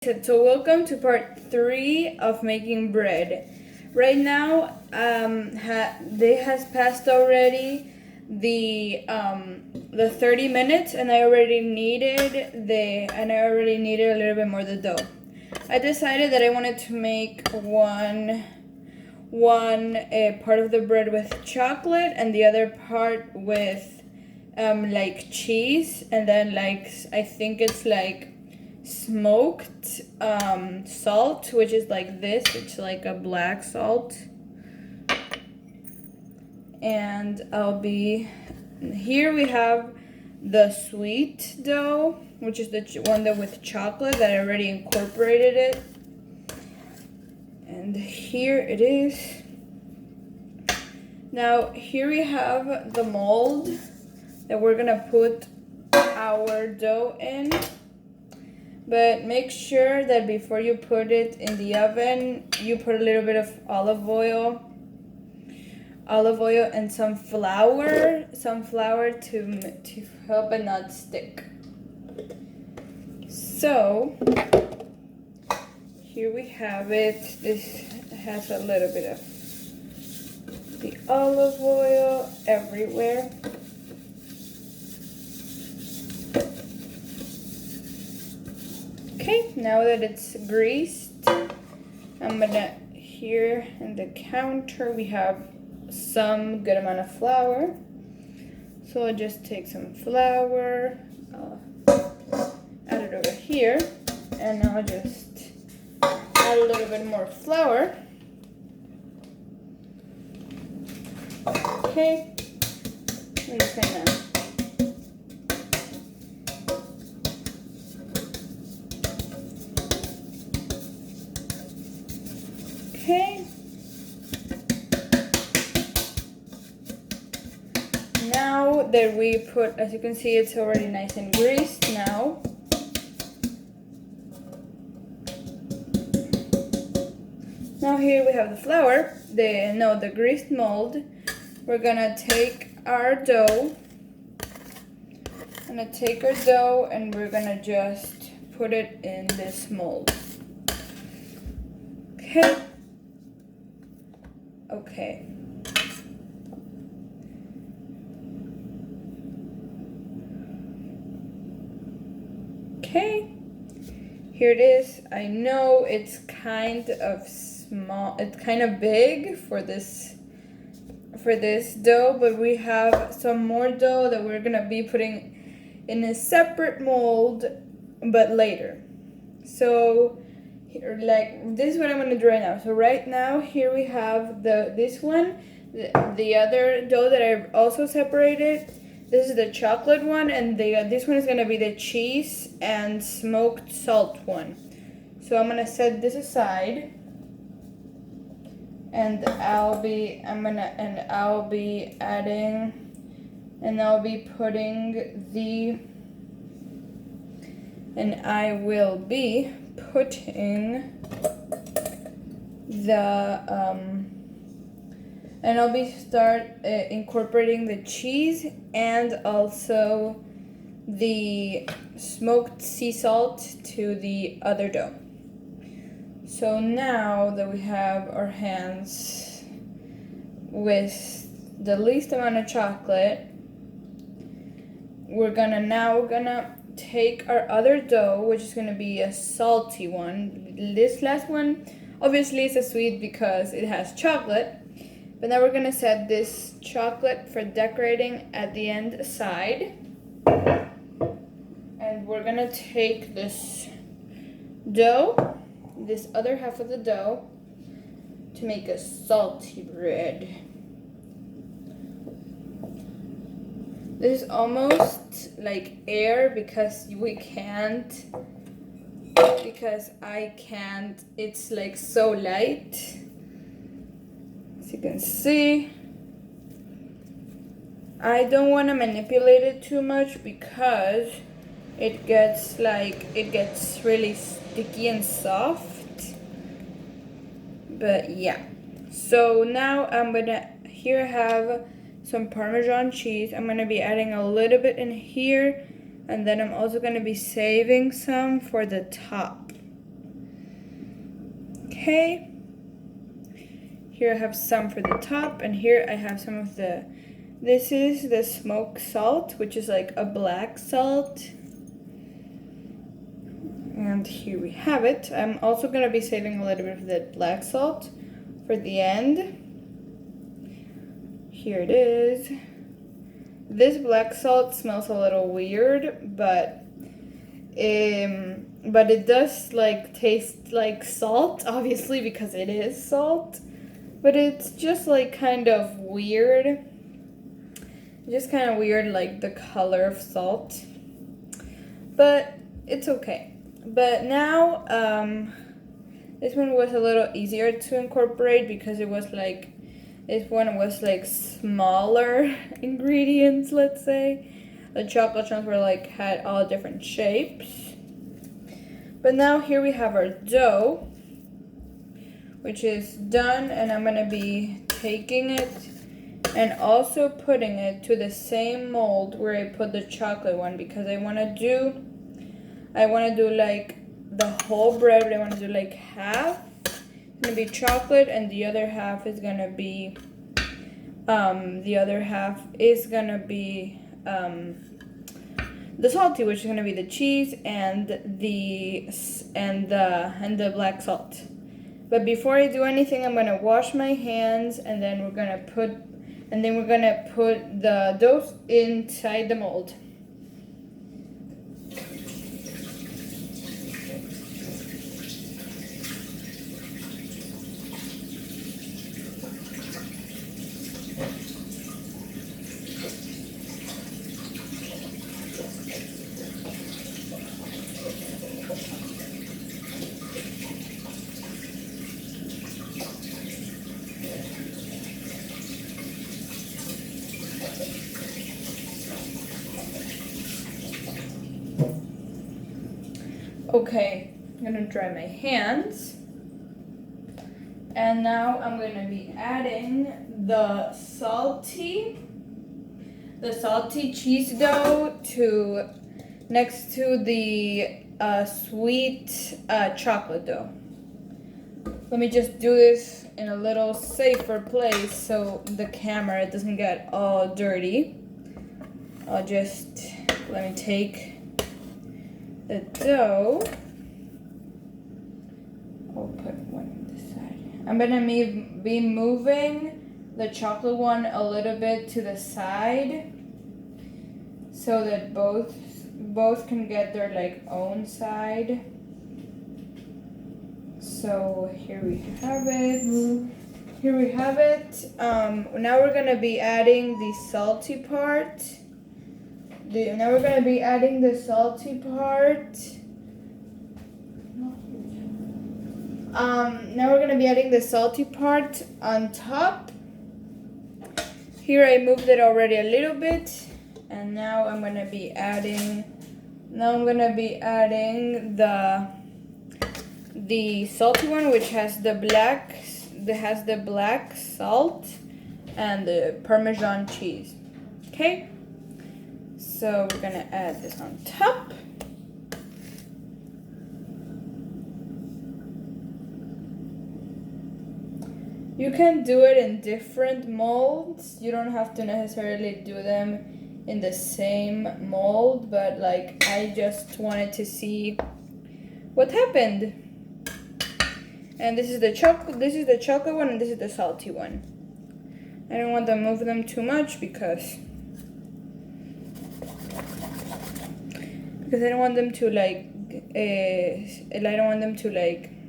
So welcome to part 3 of making bread. Right now, they has passed already the 30 minutes, and I already needed a little bit more of the dough. I decided that I wanted to make one part of the bread with chocolate and the other part with like cheese, and then I think it's like smoked salt, which is like this. It's like a black salt. And here we have the sweet dough, which is the one that with chocolate that I already incorporated it. And here it is. Now here we have the mold that we're gonna put our dough in. But make sure that before you put it in the oven, you put a little bit of olive oil and some flour to help it not stick. So here we have it. This has a little bit of the olive oil everywhere. Okay, now that it's greased, here in the counter we have some good amount of flour. So I'll just take some flour, add it over here, and I'll just add a little bit more flour. Okay, and kind of okay. Now that we put, as you can see, it's already nice and greased now. Now here we have the flour, the greased mold. We're gonna take our dough. And we're gonna just put it in this mold. Okay. Okay. Okay. Here it is. I know it's kind of small. It's kind of big for this dough, but we have some more dough that we're gonna be putting in a separate mold, but later. So here, like, this is what I'm gonna do right now. So right now, here we have this one, the other dough that I've also separated. This is the chocolate one, and this one is gonna be the cheese and smoked salt one. So I'm gonna set this aside, and I'll be putting incorporating the cheese and also the smoked sea salt to the other dough. So now that we have our hands with the least amount of chocolate, we're gonna take our other dough, which is gonna be a salty one. This last one obviously is a sweet because it has chocolate, but now we're gonna set this chocolate for decorating at the end aside, and we're gonna take this dough, this other half of the dough, to make a salty bread. This is almost like air because I can't, it's like so light. As you can see, I don't want to manipulate it too much because it gets really sticky and soft. But yeah, so now here I have some Parmesan cheese. I'm gonna be adding a little bit in here, and then I'm also gonna be saving some for the top. Okay. Here I have some for the top, and here I have some of this is the smoked salt, which is like a black salt. And here we have it. I'm also going to be saving a little bit of the black salt for the end. Here it is. This black salt smells a little weird, but it does like taste like salt, obviously, because it is salt. But it's just like kind of weird. Just kind of weird, like the color of salt. But it's okay. But now, this one was a little easier to incorporate because it was like, this one was like smaller ingredients, let's say. The chocolate chunks were like, had all different shapes. But now here we have our dough, which is done, and I'm gonna be taking it and also putting it to the same mold where I put the chocolate one, because I wanna do like the whole bread, but I want to do like half. It's gonna be chocolate, and the other half is gonna be the salty, which is gonna be the cheese and the black salt. But before I do anything, I'm gonna wash my hands, and then we're gonna put the dough inside the mold. Okay, I'm gonna dry my hands. And now I'm gonna be adding the salty cheese dough next to the sweet chocolate dough. Let me just do this in a little safer place so the camera doesn't get all dirty. Let me take the dough. I'll put one on this side. I'm gonna be moving the chocolate one a little bit to the side so that both can get their like own side. So here we have it. Now we're gonna be adding the salty part. Now we're gonna be adding the salty part. Now we're gonna be adding the salty part on top. Here I moved it already a little bit, and now I'm gonna be adding. The salty one, which has the black salt and the Parmesan cheese. Okay. So we're gonna add this on top. You can do it in different molds. You don't have to necessarily do them in the same mold, but like I just wanted to see what happened. And this is the chocolate one, and this is the salty one. I don't want to move them too much because I don't want them to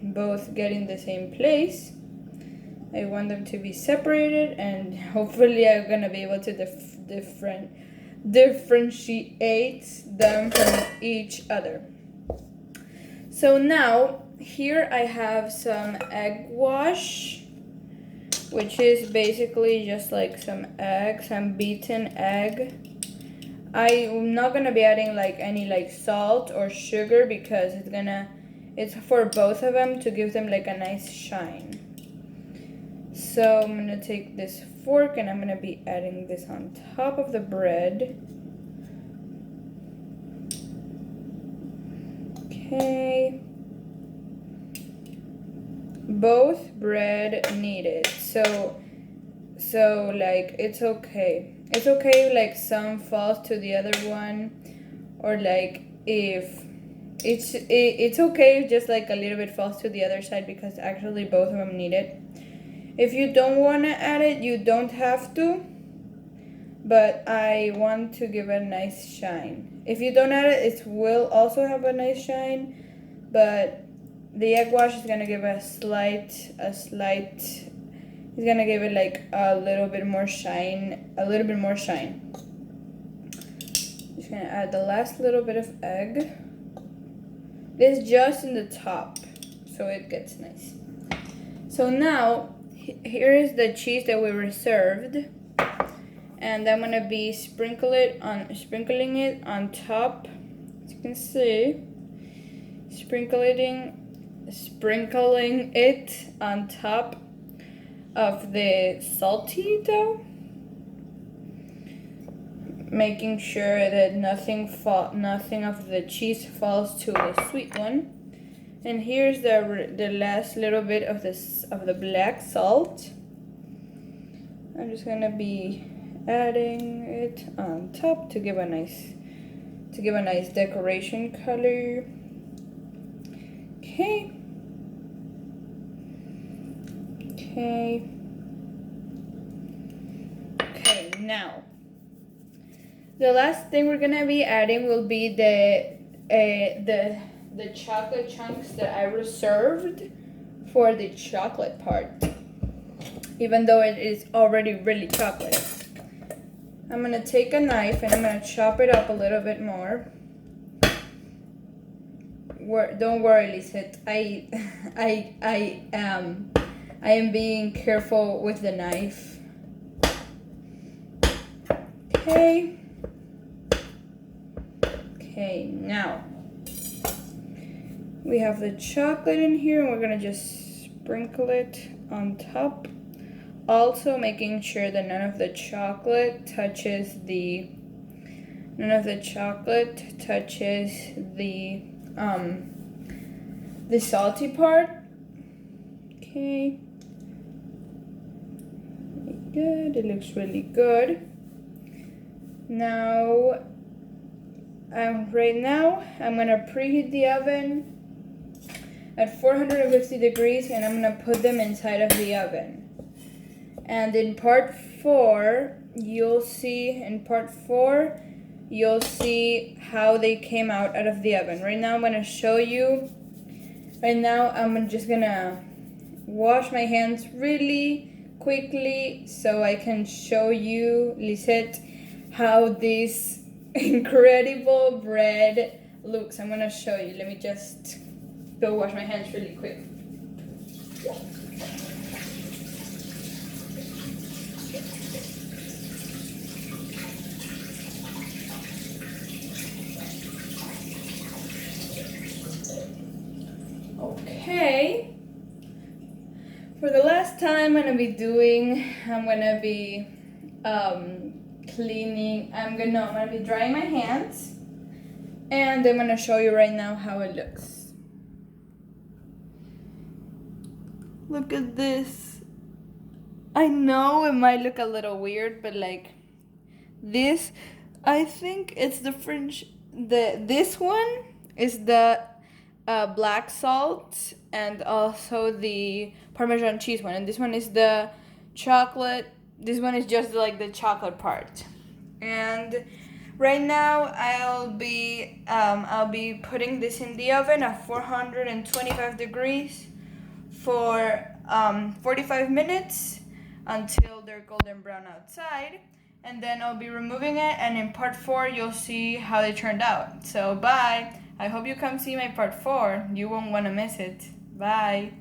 both get in the same place. I want them to be separated, and hopefully I'm gonna be able to differentiate them from each other. So now here I have some egg wash, which is basically just like some beaten egg. I'm not gonna be adding like any like salt or sugar because it's for both of them to give them like a nice shine. So I'm gonna take this fork and I'm gonna be adding this on top of the bread. Okay. both bread needed. So like it's okay. It's okay like some falls to the other one, or like if it's okay if just like a little bit falls to the other side, because actually both of them need it. If you don't want to add it, you don't have to, but I want to give it a nice shine. If you don't add it, it will also have a nice shine, but the egg wash is gonna give a slight, it's gonna give it like a little bit more shine. Just gonna add the last little bit of egg. This just in the top, so it gets nice. So now, here is the cheese that we reserved, and I'm gonna be sprinkling it on top. As you can see, sprinkling it on top of the salty dough, making sure that nothing of the cheese falls to the sweet one. And here's the last little bit of the black salt. I'm just gonna be adding it on top to give a nice decoration color. Okay. Now the last thing we're gonna be adding will be the chocolate chunks that I reserved for the chocolate part, even though it is already really chocolate. I'm gonna take a knife and I'm gonna chop it up a little bit more. Don't worry, Lisette. I am being careful with the knife. Okay, now we have the chocolate in here, and we're gonna just sprinkle it on top. Also making sure that none of the chocolate touches the salty part. Okay. Good, it looks really good. Now, right now, I'm gonna preheat the oven at 450 degrees, and I'm gonna put them inside of the oven. And in part 4, you'll see how they came out of the oven. Right now, I'm gonna show you. Right now, I'm just gonna wash my hands really quickly so I can show you, Lisette, how this incredible bread looks. I'm gonna show you. Let me just go wash my hands really quick. Okay. For the last time, I'm gonna be cleaning. I'm gonna be drying my hands, and I'm gonna show you right now how it looks. Look at this. I know it might look a little weird, but like this, I think it's the French. This one is the black salt, and also the Parmesan cheese one, and this one is the chocolate. This one is just like the chocolate part. And right now I'll be putting this in the oven at 425 degrees for 45 minutes until they're golden brown outside, and then I'll be removing it, and in part 4 you'll see how they turned out. So bye. I hope you come see my part 4. You won't want to miss it. Bye.